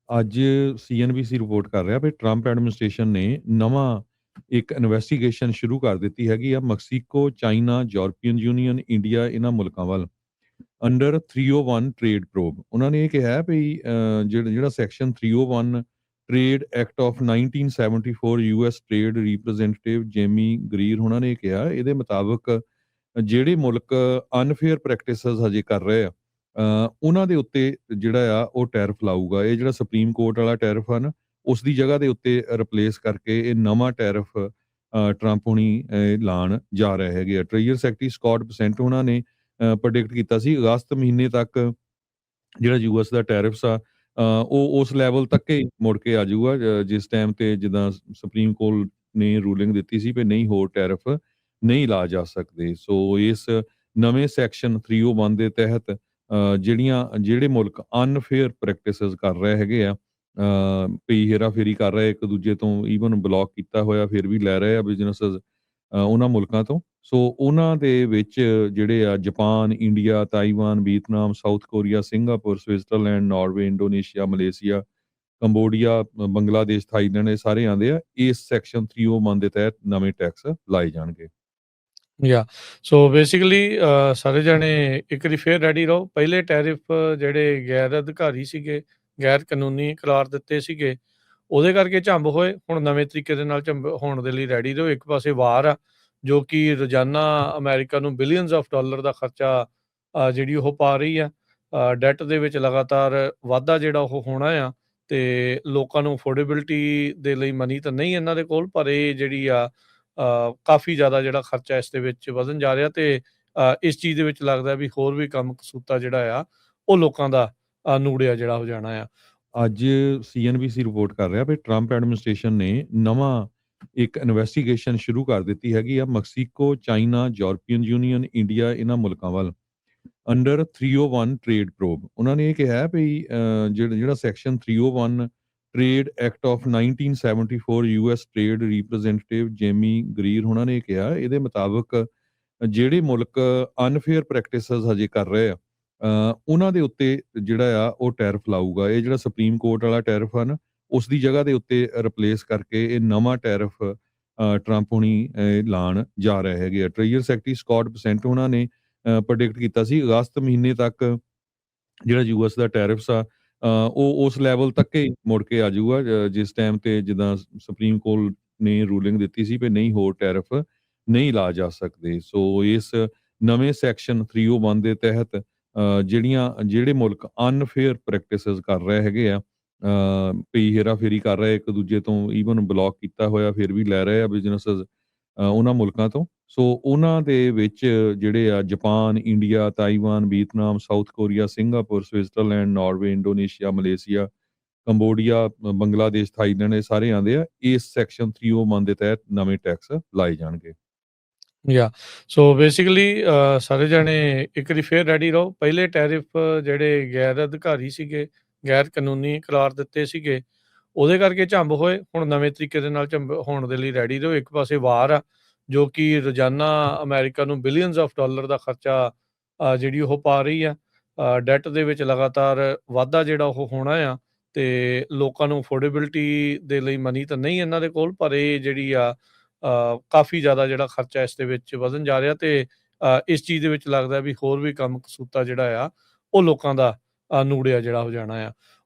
ਅੱਜ ਸੀਐਨਬੀਸੀ ਰਿਪੋਰਟ ਕਰ ਰਿਹਾ ਵੀ ਟਰੰਪ ਐਡਮਿਨਿਸਟ੍ਰੇਸ਼ਨ ਨੇ ਨਵਾਂ ਇੱਕ ਇਨਵੈਸਟੀਗੇਸ਼ਨ ਸ਼ੁਰੂ ਕਰ ਦਿੱਤੀ ਹੈਗੀ ਆ Mexico, China, European union, India ਇਹਨਾਂ ਮੁਲਕਾਂ ਵੱਲ ਅੰਡਰ 301 ਟ੍ਰੇਡ ਪ੍ਰੋਬ। ਉਹਨਾਂ ਨੇ ਇਹ ਕਿਹਾ ਵੀ ਜਿਹੜਾ section 301 trade act of 1974 US trade representative Jamie Greer ਉਹਨਾਂ ਨੇ ਕਿਹਾ ਇਹਦੇ ਮੁਤਾਬਕ ਜਿਹੜੇ ਮੁਲਕ ਅਨਫੇਅਰ ਪ੍ਰੈਕਟਿਸਸ ਹਜੇ ਕਰ ਰਹੇ ਆ ਉਹਨਾਂ ਦੇ ਉੱਤੇ ਜਿਹੜਾ ਆ ਉਹ ਟੈਰਿਫ ਲਾਊਗਾ। ਇਹ ਜਿਹੜਾ ਸੁਪਰੀਮ ਕੋਰਟ ਵਾਲਾ ਟੈਰਿਫ ਆ ਨਾ ਉਸ ਦੀ ਜਗ੍ਹਾ ਦੇ ਉੱਤੇ ਰਿਪਲੇਸ ਕਰਕੇ ਇਹ ਨਵਾਂ ਟੈਰਿਫ ਟਰੰਪ ਹੁਣੀ ਲਾਣ ਜਾ ਰਹੇ ਹੈਗੇ ਆ। ਟ੍ਰੇਜਰ ਸੈਕਟਰੀ ਸਕਾਟ ਬਸੈਂਟ ਉਹਨਾਂ ਨੇ ਪ੍ਰੈਡਿਕਟ ਕੀਤਾ ਸੀ ਅਗਸਤ ਮਹੀਨੇ ਤੱਕ ਜਿਹੜਾ ਯੂਐਸ ਦਾ ਟੈਰਿਫਸ ਆ ਉਹ ਉਸ ਲੈਵਲ ਤੱਕ ਹੀ ਮੁੜ ਕੇ ਆ ਜਾਊਗਾ ਜਿਸ ਟਾਈਮ ਤੇ ਜਿੱਦਾਂ ਸੁਪਰੀਮ ਕੋਰਟ ਨੇ ਰੂਲਿੰਗ ਦਿੱਤੀ ਸੀ ਵੀ ਨਹੀਂ ਹੋਰ ਟੈਰਿਫ ਨਹੀਂ ਲਾ ਜਾ ਸਕਦੇ। ਸੋ ਇਸ ਨਵੇਂ ਸੈਕਸ਼ਨ 301 ਦੇ ਤਹਿਤ ਜਿਹੜੇ ਮੁਲਕ ਅਨਫੇਅਰ ਪ੍ਰੈਕਟਿਸਿਸ ਕਰ ਰਹੇ ਹੈਗੇ ਆ ਵੀ ਹੇਰਾਫੇਰੀ ਕਰ ਰਹੇ ਇੱਕ ਦੂਜੇ ਤੋਂ ਈਵਨ ਬਲੌਕ ਕੀਤਾ ਹੋਇਆ ਫਿਰ ਵੀ ਲੈ ਰਹੇ ਆ ਬਿਜ਼ਨੈਸਸ ਉਹਨਾਂ ਮੁਲਕਾਂ ਤੋਂ। ਸੋ ਉਹਨਾਂ ਦੇ ਵਿੱਚ ਜਿਹੜੇ ਆ Japan, India, Taiwan, Vietnam, south Korea, Singapore, Switzerland, Norway, Indonesia, Malaysia, Cambodia, Bangladesh, Thailand ਇਹ ਸਾਰੇ ਆਉਂਦੇ ਆ। ਇਸ ਸੈਕਸ਼ਨ 301 ਦੇ ਤਹਿਤ ਨਵੇਂ ਟੈਕਸ ਲਾਏ ਜਾਣਗੇ। ਯਾ ਸੋ ਬੇਸਿਕਲੀ ਸਾਰੇ ਜਾਣੇ ਇੱਕ ਵਾਰੀ ਫੇਰ ਰੈਡੀ ਰਹੋ। ਪਹਿਲੇ ਟੈਰਿਫ ਜਿਹੜੇ ਗੈਰ ਅਧਿਕਾਰੀ ਸੀਗੇ, ਗੈਰ ਕਾਨੂੰਨੀ ਕਰਾਰ ਦਿੱਤੇ ਸੀਗੇ, ਉਹਦੇ ਕਰਕੇ ਝੰਬ ਹੋਏ। ਹੁਣ ਨਵੇਂ ਤਰੀਕੇ ਦੇ ਨਾਲ ਝੰਬ ਹੋਣ ਦੇ ਲਈ ਰੈਡੀ ਰਹੋ। ਇੱਕ ਪਾਸੇ ਵਾਰ ਆ ਜੋ ਕਿ ਰੋਜ਼ਾਨਾ ਅਮਰੀਕਾ ਨੂੰ ਬਿਲੀਅਨਸ ਆਫ ਡਾਲਰ ਦਾ ਖਰਚਾ ਜਿਹੜੀ ਉਹ ਪਾ ਰਹੀ ਆ। ਡੈਟ ਦੇ ਵਿੱਚ ਲਗਾਤਾਰ ਵਾਧਾ ਜਿਹੜਾ ਉਹ ਹੋਣਾ ਆ ਤੇ ਲੋਕਾਂ ਨੂੰ ਅਫੋਰਡੇਬਿਲਿਟੀ ਦੇ ਲਈ ਮਨੀ ਤਾਂ ਨਹੀਂ ਇਹਨਾਂ ਦੇ ਕੋਲ, ਪਰ ਇਹ ਜਿਹੜੀ ਆ ਕਾਫੀ ਜ਼ਿਆਦਾ ਜਿਹੜਾ ਖਰਚਾ ਇਸ ਦੇ ਵਿੱਚ ਵਧਣ ਜਾ ਰਿਹਾ ਤੇ ਇਸ ਚੀਜ਼ ਦੇ ਵਿੱਚ ਲੱਗਦਾ ਵੀ ਹੋਰ ਵੀ ਕੰਮ ਕਸੂਤਾ ਜਿਹੜਾ ਆ ਉਹ ਲੋਕਾਂ ਦਾ ਨੂੜਿਆ ਜਿਹੜਾ ਹੋ ਜਾਣਾ ਆ। ਅੱਜ ਸੀਐਨਬੀਸੀ ਰਿਪੋਰਟ ਕਰ ਰਿਹਾ ਵੀ ਟਰੰਪ ਐਡਮਿਨਿਸਟ੍ਰੇਸ਼ਨ ਨੇ ਨਵਾਂ ਇੱਕ ਇਨਵੈਸਟੀਗੇਸ਼ਨ ਸ਼ੁਰੂ ਕਰ ਦਿੱਤੀ ਹੈਗੀ ਆ Mexico, China, European union, India ਇਹਨਾਂ ਮੁਲਕਾਂ ਵੱਲ ਅੰਡਰ 301 ਟ੍ਰੇਡ ਪ੍ਰੋਬ। ਉਹਨਾਂ ਨੇ ਇਹ ਕਿਹਾ ਵੀ ਜਿਹੜਾ section 301 trade act of 1974 US trade representative Jamie Greer ਉਹਨਾਂ ਨੇ ਕਿਹਾ ਇਹਦੇ ਮੁਤਾਬਕ ਜਿਹੜੇ ਮੁਲਕ ਅਨਫੇਅਰ ਪ੍ਰੈਕਟਿਸਸ ਹਜੇ ਕਰ ਰਹੇ ਆ ਉਹਨਾਂ ਦੇ ਉੱਤੇ ਜਿਹੜਾ ਆ ਉਹ ਟੈਰਿਫ ਲਾਊਗਾ। ਇਹ ਜਿਹੜਾ ਸੁਪਰੀਮ ਕੋਰਟ ਵਾਲਾ ਟੈਰਿਫ ਆ ਨਾ ਉਸ ਦੀ ਜਗ੍ਹਾ ਦੇ ਉੱਤੇ ਰਿਪਲੇਸ ਕਰਕੇ ਇਹ ਨਵਾਂ ਟੈਰਿਫ ਟਰੰਪ ਹੁਣੀ ਲਾਣ ਜਾ ਰਹੇ ਹੈਗੇ ਆ। ਟ੍ਰੇਜਰ ਸੈਕਟਰੀ ਸਕਾਟ ਬਸੈਂਟ ਉਹਨਾਂ ਨੇ ਪ੍ਰੈਡਿਕਟ ਕੀਤਾ ਸੀ ਅਗਸਤ ਮਹੀਨੇ ਤੱਕ ਜਿਹੜਾ ਯੂਐਸ ਦਾ ਟੈਰਿਫਸ ਆ ਉਹ ਉਸ ਲੈਵਲ ਤੱਕ ਹੀ ਮੁੜ ਕੇ ਆ ਜਾਊਗਾ ਜਿਸ ਟਾਈਮ ਤੇ ਜਿੱਦਾਂ ਸੁਪਰੀਮ ਕੋਰਟ ਨੇ ਰੂਲਿੰਗ ਦਿੱਤੀ ਸੀ ਵੀ ਨਹੀਂ ਹੋਰ ਟੈਰਿਫ ਨਹੀਂ ਲਾ ਜਾ ਸਕਦੇ। ਸੋ ਇਸ ਨਵੇਂ ਸੈਕਸ਼ਨ 301 ਦੇ ਤਹਿਤ ਜਿਹੜੇ ਮੁਲਕ ਅਨਫੇਅਰ ਪ੍ਰੈਕਟਿਸਿਸ ਕਰ ਰਹੇ ਹੈਗੇ ਆ ਵੀ ਹੇਰਾਫੇਰੀ ਕਰ ਰਹੇ ਇੱਕ ਦੂਜੇ ਤੋਂ ਈਵਨ ਬਲੌਕ ਕੀਤਾ ਹੋਇਆ ਫਿਰ ਵੀ ਲੈ ਰਹੇ ਆ ਬਿਜ਼ਨੈਸਸ ਉਹਨਾਂ ਮੁਲਕਾਂ ਤੋਂ। ਸੋ ਉਹਨਾਂ ਦੇ ਵਿੱਚ ਜਿਹੜੇ ਆ Japan, India, Taiwan, Vietnam, south Korea, Singapore, Switzerland, Norway, Indonesia, Malaysia, Cambodia, Bangladesh, Thailand ਇਹ ਸਾਰੇ ਆਉਂਦੇ ਆ। ਇਸ ਸੈਕਸ਼ਨ 301 ਦੇ ਤਹਿਤ ਨਵੇਂ ਟੈਕਸ ਲਾਏ ਜਾਣਗੇ। ਯਾ ਸੋ ਬੇਸਿਕਲੀ ਸਾਰੇ ਜਾਣੇ ਇੱਕ ਵਾਰੀ ਫੇਰ ਰੈਡੀ ਰਹੋ। ਪਹਿਲੇ ਟੈਰਿਫ ਜਿਹੜੇ ਗੈਰ ਅਧਿਕਾਰੀ ਸੀਗੇ, ਗੈਰ ਕਾਨੂੰਨੀ ਕਰਾਰ ਦਿੱਤੇ ਸੀਗੇ, ਉਹਦੇ ਕਰਕੇ ਝੰਬ ਹੋਏ। ਹੁਣ ਨਵੇਂ ਤਰੀਕੇ ਦੇ ਨਾਲ ਝੰਬ ਹੋਣ ਦੇ ਲਈ ਰੈਡੀ ਰਹੋ। ਇੱਕ ਪਾਸੇ ਵਾਰ ਆ ਜੋ ਕਿ ਰੋਜ਼ਾਨਾ ਅਮਰੀਕਾ ਨੂੰ ਬਿਲੀਅਨਸ ਆਫ ਡਾਲਰ ਦਾ ਖਰਚਾ ਜਿਹੜੀ ਉਹ ਪਾ ਰਹੀ ਆ। ਡੈਟ ਦੇ ਵਿੱਚ ਲਗਾਤਾਰ ਵਾਧਾ ਜਿਹੜਾ ਉਹ ਹੋਣਾ ਆ ਤੇ ਲੋਕਾਂ ਨੂੰ ਅਫੋਰਡੇਬਿਲਿਟੀ ਦੇ ਲਈ ਮਨੀ ਤਾਂ ਨਹੀਂ ਇਹਨਾਂ ਦੇ ਕੋਲ, ਪਰ ਇਹ ਜਿਹੜੀ ਆ ਕਾਫੀ ਜ਼ਿਆਦਾ ਜਿਹੜਾ ਖਰਚਾ ਇਸ ਦੇ ਵਿੱਚ ਵਧਣ ਜਾ ਰਿਹਾ ਤੇ ਇਸ ਚੀਜ਼ ਦੇ ਵਿੱਚ ਲੱਗਦਾ ਵੀ ਹੋਰ ਵੀ ਕੰਮ ਕਸੂਤਾ ਜਿਹੜਾ ਆ ਉਹ ਲੋਕਾਂ ਦਾ ਨੂੜਿਆ ਜਿਹੜਾ ਹੋ ਜਾਣਾ ਆ।